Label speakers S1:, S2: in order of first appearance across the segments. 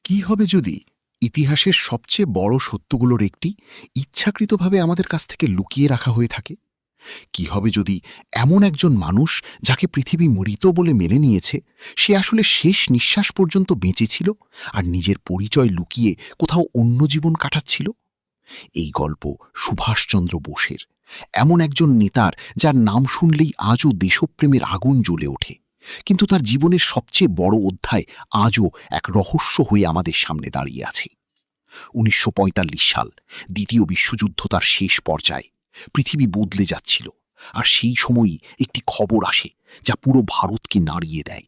S1: কি হবে যদি ইতিহাসের সবচেয়ে বড় সত্যগুলোর একটি ইচ্ছাকৃতভাবে আমাদের কাছ থেকে লুকিয়ে রাখা হয়ে থাকে? কি হবে যদি এমন একজন মানুষ, যাকে পৃথিবী মৃত বলে মেনে নিয়েছে, সে আসলে শেষ নিঃশ্বাস পর্যন্ত বেঁচে ছিল আর নিজের পরিচয় লুকিয়ে কোথাও অন্য জীবন কাটাচ্ছিল? এই গল্প সুভাষচন্দ্র বোসের, এমন একজন নেতার যার নাম শুনলেই আজও দেশপ্রেমের আগুন জ্বলে ওঠে, কিন্তু তার জীবনের সবচেয়ে বড় অধ্যায় আজও এক রহস্য হয়ে আমাদের সামনে দাঁড়িয়ে আছে। ১৯৪৫ সাল, দ্বিতীয় বিশ্বযুদ্ধ তার শেষ পর্যায়ে। পৃথিবী বদলে যাচ্ছিল, আর সেই সময়ই একটি খবর আসে যা পুরো ভারতকে নাড়িয়ে দেয়।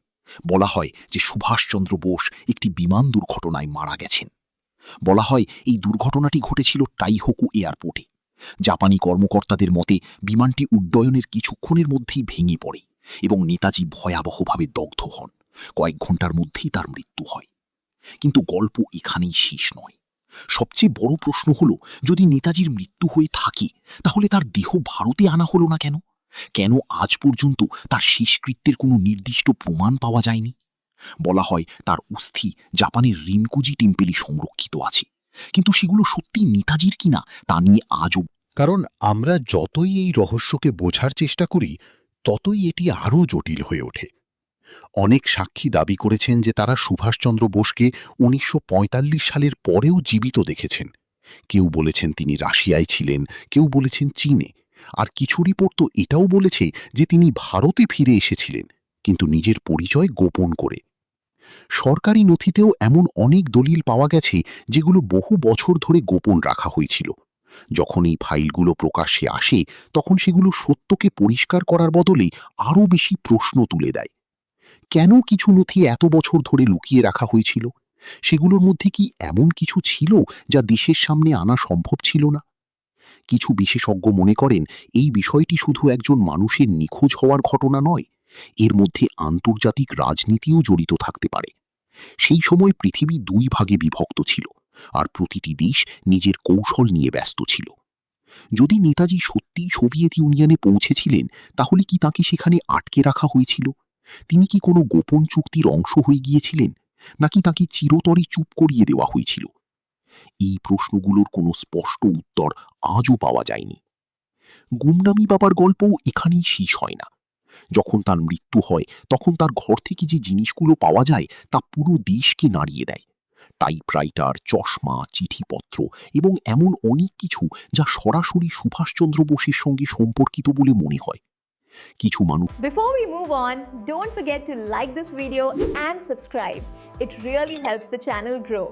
S1: বলা হয় যে সুভাষচন্দ্র বোস একটি বিমান দুর্ঘটনায় মারা গেছেন। বলা হয় এই দুর্ঘটনাটি ঘটেছিল টাইহোকু এয়ারপোর্টে। জাপানি কর্মকর্তাদের মতে বিমানটি উড্ডয়নের কিছুক্ষণের মধ্যেই ভেঙে পড়ে এবং নেতাজি ভয়াবহভাবে দগ্ধ হন। কয়েক ঘন্টার মধ্যেই তার মৃত্যু হয়। কিন্তু গল্প এখানেই শেষ নয়। সবচেয়ে বড় প্রশ্ন হলো, যদি নেতাজির মৃত্যু হয়ে থাকে, তাহলে তার দেহ ভারতে আনা হলো না কেন? কেন আজ পর্যন্ত তার শেষকৃত্যের কোনো নির্দিষ্ট প্রমাণ পাওয়া যায়নি? বলা হয় তার অস্থি জাপানের রিনকুজি টেম্পেলে সংরক্ষিত আছে, কিন্তু সেগুলো সত্যি নেতাজির কিনা তা নিয়ে আজও।
S2: কারণ আমরা যতই এই রহস্যকে বোঝার চেষ্টা করি, ততই এটি আরও জটিল হয়ে ওঠে। অনেক সাক্ষী দাবি করেছেন যে তারা সুভাষচন্দ্র বোসকে ১৯৪৫ সালের পরেও জীবিত দেখেছেন। কেউ বলেছেন তিনি রাশিয়ায় ছিলেন, কেউ বলেছেন চীনে, আর কিছু রিপোর্ট তো এটাও বলেছে যে তিনি ভারতে ফিরে এসেছিলেন, কিন্তু নিজের পরিচয় গোপন করে। সরকারি নথিতেও এমন অনেক দলিল পাওয়া গেছে যেগুলো বহু বছর ধরে গোপন রাখা হয়েছিল। যখন এই ফাইলগুলো প্রকাশ্যে আসে, তখন সেগুলো সত্যকে পরিষ্কার করার বদলে আরও বেশি প্রশ্ন তুলে দেয়। কেন কিছু নথি এত বছর ধরে লুকিয়ে রাখা হয়েছিল? সেগুলোর মধ্যে কি এমন কিছু ছিল যা দেশের সামনে আনা সম্ভব ছিল না? কিছু বিশেষজ্ঞ মনে করেন এই বিষয়টি শুধু একজন মানুষের নিখোঁজ হওয়ার ঘটনা নয়, এর মধ্যে আন্তর্জাতিক রাজনীতিও জড়িত থাকতে পারে। সেই সময় পৃথিবী দুই ভাগে বিভক্ত ছিল, আর প্রতিটি দেশ নিজের কৌশল নিয়ে ব্যস্ত ছিল। যদি নেতাজি সত্যিই সোভিয়েত ইউনিয়নে পৌঁছেছিলেন, তাহলে কি তাকে সেখানে আটকে রাখা হয়েছিল? তিনি কি কোনো গোপন চুক্তির অংশ হয়ে গিয়েছিলেন, নাকি তাকে চিরতরে চুপ করিয়ে দেওয়া হয়েছিল? এই প্রশ্নগুলোর কোনো স্পষ্ট উত্তর আজও পাওয়া যায়নি। গুমনামি বাবার গল্পও এখানেই শেষ হয় না। যখন তার মৃত্যু হয়, তখন তার ঘর থেকে যে জিনিসগুলো পাওয়া যায় তা পুরো দেশকে নাড়িয়ে দেয়। টাইপরাইটার, চশমা, চিঠিপত্র এবং এমন অনেক কিছু যা সরাসরি সুভাষচন্দ্র বোসের সঙ্গে সম্পর্কিত বলে মনে হয়। কিছু মানুষ
S3: Before we move on, don't forget to like this video and subscribe. It really helps the channel grow.